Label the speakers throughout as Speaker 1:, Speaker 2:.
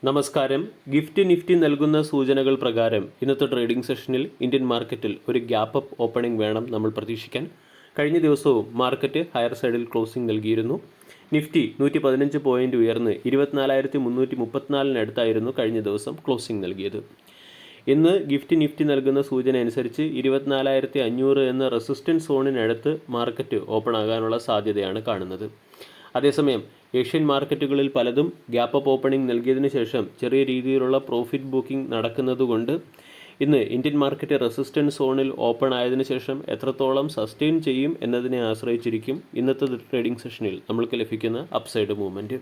Speaker 1: നമസ്കാരം. Gift Nifty നൽകുന്ന സൂചനകൾ പ്രകാരം ഇന്നത്തെ ട്രേഡിംഗ് സെഷനിൽ ഇന്ത്യൻ മാർക്കറ്റിൽ ഒരു ഗ്യാപ്പ് അപ്പ് ഓപ്പണിംഗ് വേണം നമ്മൾ പ്രതീക്ഷിക്കാൻ. കഴിഞ്ഞ ദിവസവും മാർക്കറ്റ് ഹയർ സൈഡിൽ ക്ലോസിംഗ് നൽകിയിരുന്നു. നിഫ്റ്റി 115 പോയിന്റ് ഉയർന്ന് 24,334 കഴിഞ്ഞ ദിവസം ക്ലോസിംഗ് നൽകിയത്. ഇന്ന് ഗിഫ്റ്റ് നിഫ്റ്റി നൽകുന്ന സൂചന അനുസരിച്ച് 24,500 എന്ന റെസിസ്റ്റൻസ് സോണിനടുത്ത് മാർക്കറ്റ് ഓപ്പൺ ആകാനുള്ള സാധ്യതയാണ് കാണുന്നത്. അതേസമയം ഏഷ്യൻ മാർക്കറ്റുകളിൽ പലതും ഗ്യാപ്പ് അപ്പ് ഓപ്പണിംഗ് നൽകിയതിന് ശേഷം ചെറിയ രീതിയിലുള്ള പ്രോഫിറ്റ് ബുക്കിംഗ് നടക്കുന്നതുകൊണ്ട് ഇന്ന് ഇന്ത്യൻ മാർക്കറ്റ് റെസിസ്റ്റൻസ് സോണിൽ ഓപ്പൺ ആയതിനു ശേഷം എത്രത്തോളം സസ്റ്റെയിൻ ചെയ്യും എന്നതിനെ ആശ്രയിച്ചിരിക്കും ഇന്നത്തെ ട്രേഡിംഗ് സെഷനിൽ നമ്മൾക്ക് ലഭിക്കുന്ന അപ്സൈഡ് മൂവ്മെൻറ്റ്.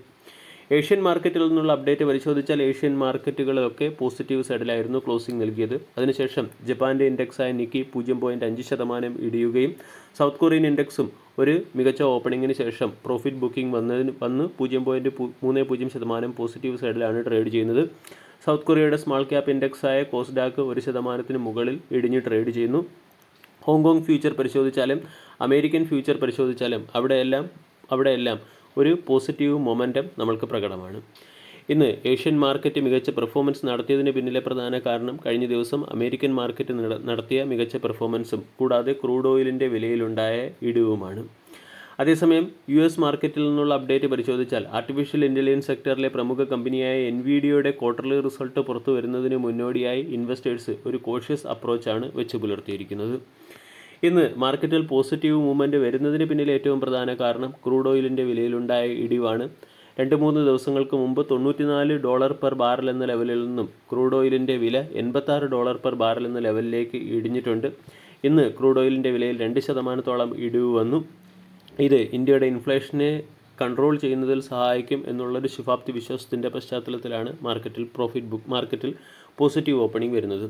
Speaker 1: ഏഷ്യൻ മാർക്കറ്റിൽ നിന്നുള്ള അപ്ഡേറ്റ് പരിശോധിച്ചാൽ ഏഷ്യൻ മാർക്കറ്റുകളൊക്കെ പോസിറ്റീവ് സൈഡിലായിരുന്നു ക്ലോസിംഗ് നൽകിയത്. അതിനുശേഷം ജപ്പാൻ്റെ ഇൻഡെക്സായ നിക്കി 0.5% ഇടിയുകയും സൗത്ത് കൊറിയൻ ഇൻഡെക്സും ഒരു മികച്ച ഓപ്പണിങ്ങിന് ശേഷം പ്രോഫിറ്റ് ബുക്കിംഗ് വന്ന് 0.30% പോസിറ്റീവ് സൈഡിലാണ് ട്രേഡ് ചെയ്യുന്നത്. സൗത്ത് കൊറിയയുടെ സ്മാൾ ക്യാപ്പ് ഇൻഡെക്സായ കോസ്ഡാക്ക് 1% മുകളിൽ ഇടിഞ്ഞ് ട്രേഡ് ചെയ്യുന്നു. ഹോങ്കോങ് ഫ്യൂച്ചർ പരിശോധിച്ചാലും അമേരിക്കൻ ഫ്യൂച്ചർ പരിശോധിച്ചാലും അവിടെയെല്ലാം ഒരു പോസിറ്റീവ് മൊമെൻറ്റം നമ്മൾക്ക് പ്രകടമാണ്. ഇന്ന് ഏഷ്യൻ മാർക്കറ്റ് മികച്ച പെർഫോമൻസ് നടത്തിയതിന് പിന്നിലെ പ്രധാന കാരണം കഴിഞ്ഞ ദിവസം അമേരിക്കൻ മാർക്കറ്റ് നടത്തിയ മികച്ച പെർഫോമൻസും കൂടാതെ ക്രൂഡ് ഓയിലിൻ്റെ വിലയിലുണ്ടായ ഇടിവുമാണ്. അതേസമയം US മാർക്കറ്റിൽ നിന്നുള്ള അപ്ഡേറ്റ് പരിശോധിച്ചാൽ ആർട്ടിഫിഷ്യൽ ഇൻ്റലിജൻസ് സെക്ടറിലെ പ്രമുഖ കമ്പനിയായ എൻവിഡിയയുടെ ക്വാർട്ടർലി റിസൾട്ട് പുറത്തു വരുന്നതിന് മുന്നോടിയായി ഇൻവെസ്റ്റേഴ്സ് ഒരു കോഷ്യസ് അപ്രോച്ചാണ് വെച്ച് പുലർത്തിയിരിക്കുന്നത്. ഇന്ന് മാർക്കറ്റിൽ പോസിറ്റീവ് മൂവ്മെൻറ്റ് വരുന്നതിന് പിന്നിൽ ഏറ്റവും പ്രധാന കാരണം ക്രൂഡ് ഓയിലിൻ്റെ വിലയിലുണ്ടായ ഇടിവാണ്. 2-3 ദിവസങ്ങൾക്ക് മുമ്പ് $94 പെർ ബാരൽ എന്ന ലെവലിൽ നിന്നും ക്രൂഡ് ഓയിലിൻ്റെ വില $86 പെർ ബാരൽ എന്ന ലെവലിലേക്ക് ഇടിഞ്ഞിട്ടുണ്ട്. ഇന്ന് ക്രൂഡ് ഓയിലിൻ്റെ വിലയിൽ 2% ഇടിവ് വന്നു. ഇത് ഇന്ത്യയുടെ ഇൻഫ്ലേഷനെ കൺട്രോൾ ചെയ്യുന്നതിൽ സഹായിക്കും എന്നുള്ളൊരു ശുഭാപ്തി വിശ്വാസത്തിൻ്റെ പശ്ചാത്തലത്തിലാണ് മാർക്കറ്റിൽ പോസിറ്റീവ് ഓപ്പണിംഗ് വരുന്നത്.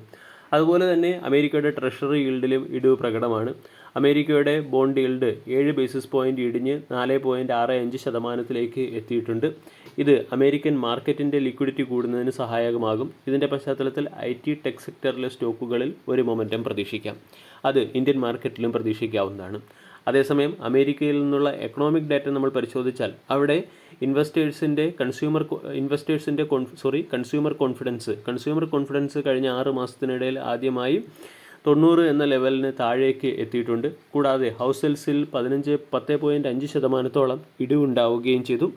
Speaker 1: അതുപോലെ തന്നെ അമേരിക്കയുടെ ട്രഷറി ഈൽഡിലും ഇടിവ് പ്രകടമാണ്. അമേരിക്കയുടെ ബോണ്ട് ഈൽഡ് 7 ബേസിസ് പോയിൻ്റ് ഇടിഞ്ഞ് 4.65% എത്തിയിട്ടുണ്ട്. ഇത് അമേരിക്കൻ മാർക്കറ്റിൻ്റെ ലിക്വിഡിറ്റി കൂടുന്നതിന് സഹായകമാകും. ഇതിൻ്റെ പശ്ചാത്തലത്തിൽ IT ടെക് സെക്ടറിലെ സ്റ്റോക്കുകളിൽ ഒരു മൊമെൻറ്റം പ്രതീക്ഷിക്കാം. അത് ഇന്ത്യൻ മാർക്കറ്റിലും പ്രതീക്ഷിക്കാവുന്നതാണ്. അതേസമയം അമേരിക്കയിൽ നിന്നുള്ള എക്കണോമിക് ഡാറ്റ നമ്മൾ പരിശോധിച്ചാൽ അവിടെ കൺസ്യൂമർ കോൺഫിഡൻസ് കഴിഞ്ഞ 6 മാസത്തിനിടയിൽ ആദ്യമായി 90 എന്ന ലെവലിന് താഴേക്ക് എത്തിയിട്ടുണ്ട്. കൂടാതെ ഹൗസ് സെയിൽസിൽ 10.5% ഇടിവുണ്ടാവുകയും ചെയ്തു.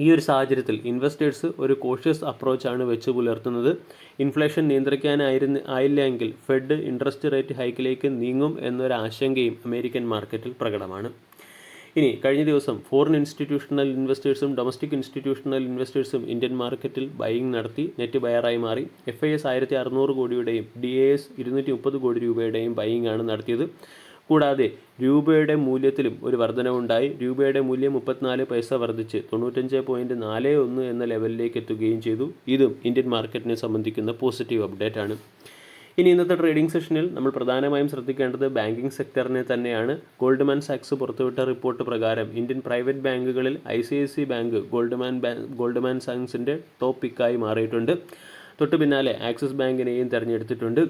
Speaker 1: ഈ ഒരു സാഹചര്യത്തിൽ ഇൻവെസ്റ്റേഴ്സ് ഒരു കോഷ്യസ് അപ്രോച്ചാണ് വെച്ച് പുലർത്തുന്നത്. ഇൻഫ്ലേഷൻ ആയില്ലെങ്കിൽ ഫെഡ് ഇൻട്രസ്റ്റ് റേറ്റ് ഹൈക്കിലേക്ക് നീങ്ങും എന്നൊരു ആശങ്കയും അമേരിക്കൻ മാർക്കറ്റിൽ പ്രകടമാണ്. ഇനി കഴിഞ്ഞ ദിവസം ഫോറിൻ ഇൻസ്റ്റിറ്റ്യൂഷണൽ ഇൻവെസ്റ്റേഴ്സും ഡൊമസ്റ്റിക് ഇൻസ്റ്റിറ്റ്യൂഷണൽ ഇൻവെസ്റ്റേഴ്സും ഇന്ത്യൻ മാർക്കറ്റിൽ ബൈയിങ് നടത്തി നെറ്റ് ബയറായി മാറി. FIS 1600 കോടിയുടെയും DAS 230 കോടി രൂപയുടെയും ബൈയിങ് ആണ് നടത്തിയത്. കൂടാതെ രൂപയുടെ മൂല്യത്തിലും ഒരു വർധനവുണ്ടായി. രൂപയുടെ മൂല്യം 34 പൈസ വർദ്ധിച്ച് 95.41 എന്ന ലെവലിലേക്ക് എത്തുകയും ചെയ്തു. ഇതും ഇന്ത്യൻ മാർക്കറ്റിനെ സംബന്ധിക്കുന്ന പോസിറ്റീവ് അപ്ഡേറ്റ് ആണ്. ഇനി ഇന്നത്തെ ട്രേഡിംഗ് സെഷനിൽ നമ്മൾ പ്രധാനമായും ശ്രദ്ധിക്കേണ്ടത് ബാങ്കിങ് സെക്ടറിനെ തന്നെയാണ്. ഗോൾഡ്മാൻ സാക്സ് പുറത്തുവിട്ട റിപ്പോർട്ട് പ്രകാരം ഇന്ത്യൻ പ്രൈവറ്റ് ബാങ്കുകളിൽ ICICI ബാങ്ക് ഗോൾഡ്മാൻ സാക്സിൻ്റെ ടോപ്പ് പിക്കായി മാറിയിട്ടുണ്ട്. തൊട്ടു പിന്നാലെ ആക്സിസ് ബാങ്കിനെയും തിരഞ്ഞെടുത്തിട്ടുണ്ട്.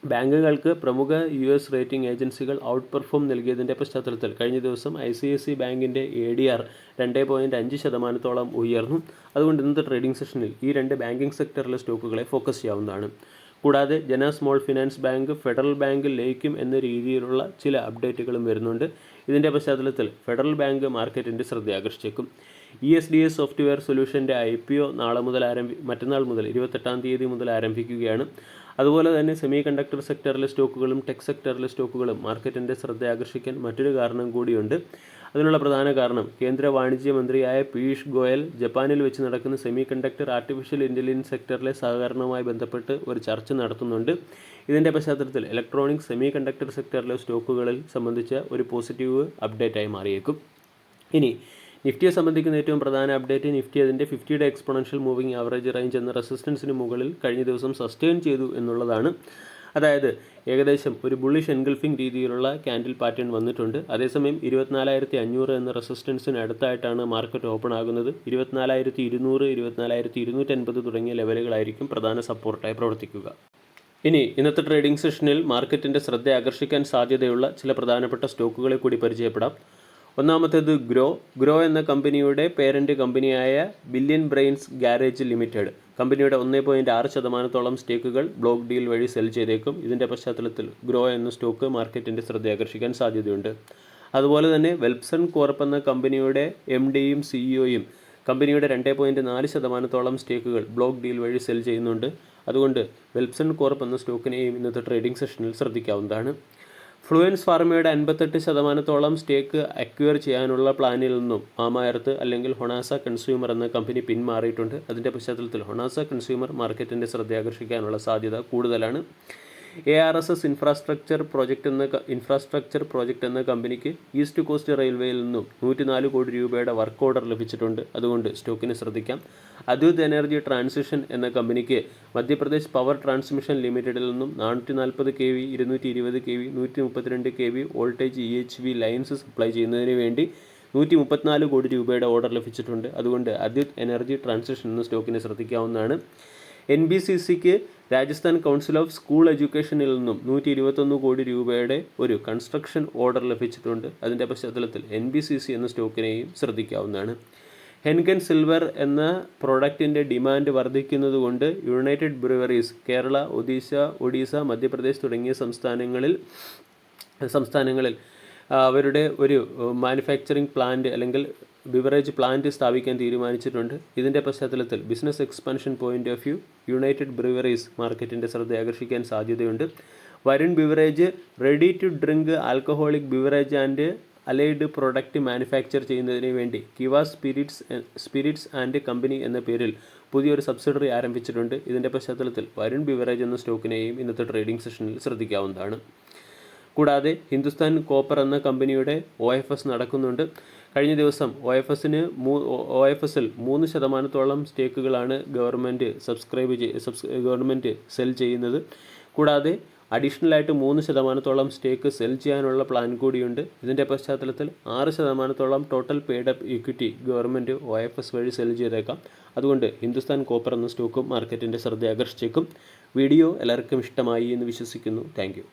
Speaker 1: ബാങ്കുകൾക്ക് പ്രമുഖ US റേറ്റിംഗ് ഏജൻസികൾ ഔട്ട് പെർഫോം നൽകിയതിൻ്റെ പശ്ചാത്തലത്തിൽ കഴിഞ്ഞ ദിവസം ICICI ബാങ്കിൻ്റെ ADR 2.5% ഉയർന്നു. അതുകൊണ്ട് ഇന്നത്തെ ട്രേഡിംഗ് സെഷനിൽ ഈ 2 ബാങ്കിങ് സെക്ടറിലെ സ്റ്റോക്കുകളെ ഫോക്കസ് ചെയ്യാവുന്നതാണ്. കൂടാതെ Jana Small Finance Bank Federal Bank ലയിക്കും എന്ന രീതിയിലുള്ള ചില അപ്ഡേറ്റുകളും വരുന്നുണ്ട്. ഇതിൻ്റെ പശ്ചാത്തലത്തിൽ ഫെഡറൽ ബാങ്ക് മാർക്കറ്റിൻ്റെ ശ്രദ്ധ ആകർഷിച്ചേക്കും. ESDS സോഫ്റ്റ്വെയർ സൊല്യൂഷൻ്റെ IPO മറ്റന്നാൾ മുതൽ 28-ാം തീയതി മുതൽ ആരംഭിക്കുകയാണ്. അതുപോലെ തന്നെ സെമി കണ്ടക്ടർ സെക്ടറിലെ സ്റ്റോക്കുകളും ടെക് സെക്ടറിലെ സ്റ്റോക്കുകളും മാർക്കറ്റിൻ്റെ ശ്രദ്ധ ആകർഷിക്കാൻ മറ്റൊരു കാരണം കൂടിയുണ്ട്. അതിനുള്ള പ്രധാന കാരണം കേന്ദ്ര വാണിജ്യ മന്ത്രിയായ പീയൂഷ് ഗോയൽ ജപ്പാനിൽ വെച്ച് നടക്കുന്ന സെമി കണ്ടക്ടർ ആർട്ടിഫിഷ്യൽ ഇൻ്റലിജൻസ് സെക്ടറിലെ സഹകരണവുമായി ബന്ധപ്പെട്ട് ഒരു ചർച്ച നടത്തുന്നുണ്ട്. ഇതിൻ്റെ പശ്ചാത്തലത്തിൽ ഇലക്ട്രോണിക് സെമി കണ്ടക്ടർ സെക്ടറിലെ സ്റ്റോക്കുകളിൽ സംബന്ധിച്ച ഒരു പോസിറ്റീവ് അപ്ഡേറ്റായി മാറിയേക്കും. ഇനി നിഫ്റ്റിയെ സംബന്ധിക്കുന്ന ഏറ്റവും പ്രധാന അപ്ഡേറ്റ് നിഫ്റ്റി അതിൻ്റെ 50-യുടെ എക്സ്പോണൻഷ്യൽ മൂവിംഗ് ആവറേജ് റേഞ്ച് എന്ന റെസിസ്റ്റൻസിന് മുകളിൽ കഴിഞ്ഞ ദിവസം സസ്റ്റെയിൻ ചെയ്തു എന്നുള്ളതാണ്. അതായത് ഏകദേശം ഒരു ബുള്ളിഷ് എൻഗൾഫിംഗ് രീതിയിലുള്ള ക്യാൻഡിൽ പാറ്റേൺ വന്നിട്ടുണ്ട്. അതേസമയം 24,500 എന്ന റെസിസ്റ്റൻസിന് അടുത്തായിട്ടാണ് മാർക്കറ്റ് ഓപ്പൺ ആകുന്നത്. 24,200, 24,250 തുടങ്ങിയ ലെവലുകളായിരിക്കും പ്രധാന സപ്പോർട്ടായി പ്രവർത്തിക്കുക. ഇനി ഇന്നത്തെ ട്രേഡിംഗ് സെഷനിൽ മാർക്കറ്റിൻ്റെ ശ്രദ്ധ ആകർഷിക്കാൻ സാധ്യതയുള്ള ചില പ്രധാനപ്പെട്ട സ്റ്റോക്കുകളെ കൂടി പരിചയപ്പെടാം. ഒന്നാമത്തേത് ഗ്രോ എന്ന കമ്പനിയുടെ പേരൻറ്റ് കമ്പനിയായ ബില്യൺ ബ്രെയിൻസ് ഗാരേജ് ലിമിറ്റഡ് കമ്പനിയുടെ 1.6% സ്റ്റേക്കുകൾ ബ്ലോക്ക് ഡീൽ വഴി സെൽ ചെയ്തേക്കും. ഇതിൻ്റെ പശ്ചാത്തലത്തിൽ ഗ്രോ എന്ന സ്റ്റോക്ക് മാർക്കറ്റിൻ്റെ ശ്രദ്ധയാകർഷിക്കാൻ സാധ്യതയുണ്ട്. അതുപോലെ തന്നെ വെൽപ്സൺ കോർപ്പ് എന്ന കമ്പനിയുടെ MDയും CEOയും കമ്പനിയുടെ 2.4% സ്റ്റേക്കുകൾ ബ്ലോക്ക് ഡീൽ വഴി സെൽ ചെയ്യുന്നുണ്ട്. അതുകൊണ്ട് വെൽപ്സൺ കോർപ്പ് എന്ന സ്റ്റോക്കിനെയും ഇന്നത്തെ ട്രേഡിംഗ് സെഷനിൽ ശ്രദ്ധിക്കാവുന്നതാണ്. ഫ്ലുവൻസ് ഫാർമയുടെ 58% സ്റ്റേക്ക് അക്വയർ ചെയ്യാനുള്ള പ്ലാനിൽ നിന്നും മാമ എർത്ത് അല്ലെങ്കിൽ ഹൊണാസ കൺസ്യൂമർ എന്ന കമ്പനി പിന്മാറിയിട്ടുണ്ട്. അതിൻ്റെ പശ്ചാത്തലത്തിൽ ഹൊണാസ കൺസ്യൂമർ മാർക്കറ്റിൻ്റെ ശ്രദ്ധയാകർഷിക്കാനുള്ള സാധ്യത കൂടുതലാണ്. ARSS ഇൻഫ്രാസ്ട്രക്ചർ പ്രോജക്റ്റ് എന്ന കമ്പനിക്ക് ഈസ്റ്റ് കോസ്റ്റ് റെയിൽവേയിൽ നിന്നും 104 കോടി രൂപയുടെ വർക്ക് ഓർഡർ ലഭിച്ചിട്ടുണ്ട്. അതുകൊണ്ട് സ്റ്റോക്കിനെ ശ്രദ്ധിക്കാം. അദ്വൈത് എനർജി ട്രാൻസിഷൻ എന്ന കമ്പനിക്ക് മധ്യപ്രദേശ് പവർ ട്രാൻസ്മിഷൻ ലിമിറ്റഡിൽ നിന്നും 440 kV, 220 kV, 132 kV voltage EHV lines supply ചെയ്യുന്നതിന് വേണ്ടി 134 കോടി രൂപയുടെ ഓർഡർ ലഭിച്ചിട്ടുണ്ട്. അതുകൊണ്ട് അദ്വൈത് എനർജി ട്രാൻസിഷൻ എന്ന സ്റ്റോക്കിനെ ശ്രദ്ധിക്കാവുന്നതാണ്. NBCCക്ക് രാജസ്ഥാൻ കൗൺസിൽ ഓഫ് സ്കൂൾ എഡ്യൂക്കേഷനിൽ നിന്നും 121 കോടി രൂപയുടെ ഒരു കൺസ്ട്രക്ഷൻ ഓർഡർ ലഭിച്ചിട്ടുണ്ട്. അതിൻ്റെ പശ്ചാത്തലത്തിൽ NBCC എന്ന സ്റ്റോക്കിനെയും ശ്രദ്ധിക്കാവുന്നതാണ്. ഹെൻകൻ സിൽവർ എന്ന പ്രോഡക്റ്റിൻ്റെ ഡിമാൻഡ് വർദ്ധിക്കുന്നതുകൊണ്ട് യുണൈറ്റഡ് ബ്രൂവറീസ് കേരള, ഒഡീസ, മധ്യപ്രദേശ് തുടങ്ങിയ സംസ്ഥാനങ്ങളിൽ അവരുടെ ഒരു മാനുഫാക്ചറിംഗ് പ്ലാന്റ് അല്ലെങ്കിൽ ബിവറേജ് പ്ലാന്റ് സ്ഥാപിക്കാൻ തീരുമാനിച്ചിട്ടുണ്ട്. ഇതിൻ്റെ പശ്ചാത്തലത്തിൽ business expansion point of view United Breweries മാർക്കറ്റിൻ്റെ ശ്രദ്ധയാകർഷിക്കാൻ സാധ്യതയുണ്ട്. Varun beverage ready to drink alcoholic beverage and allied product manufacture ചെയ്യുന്നതിന് വേണ്ടി കിവ സ്പിരിറ്റ്സ് ആൻഡ് കമ്പനി എന്ന പേരിൽ പുതിയൊരു സബ്സിഡറി ആരംഭിച്ചിട്ടുണ്ട്. ഇതിൻ്റെ പശ്ചാത്തലത്തിൽ വരുൺ ബിവറേജ് എന്ന സ്റ്റോക്കിനെയും ഇന്നത്തെ ട്രേഡിംഗ് സെഷനിൽ ശ്രദ്ധിക്കാവുന്നതാണ്. കൂടാതെ ഹിന്ദുസ്ഥാൻ കോപ്പർ എന്ന കമ്പനിയുടെ OFS നടക്കുന്നുണ്ട്. കഴിഞ്ഞ ദിവസം OFSൽ 3% സ്റ്റേക്കുകളാണ് ഗവൺമെൻറ് സെൽ ചെയ്യുന്നത്. കൂടാതെ അഡീഷണലായിട്ട് 3% സ്റ്റേക്ക് സെൽ ചെയ്യാനുള്ള പ്ലാൻ കൂടിയുണ്ട്. ഇതിൻ്റെ പശ്ചാത്തലത്തിൽ 6% total paid up equity government OFS വഴി സെൽ ചെയ്തേക്കാം. അതുകൊണ്ട് ഹിന്ദുസ്ഥാൻ കോപ്പർ എന്ന സ്റ്റോക്കും മാർക്കറ്റിൻ്റെ ശ്രദ്ധ ആകർഷിച്ചേക്കും. വീഡിയോ എല്ലാവർക്കും ഇഷ്ടമായി എന്ന് വിശ്വസിക്കുന്നു. Thank you.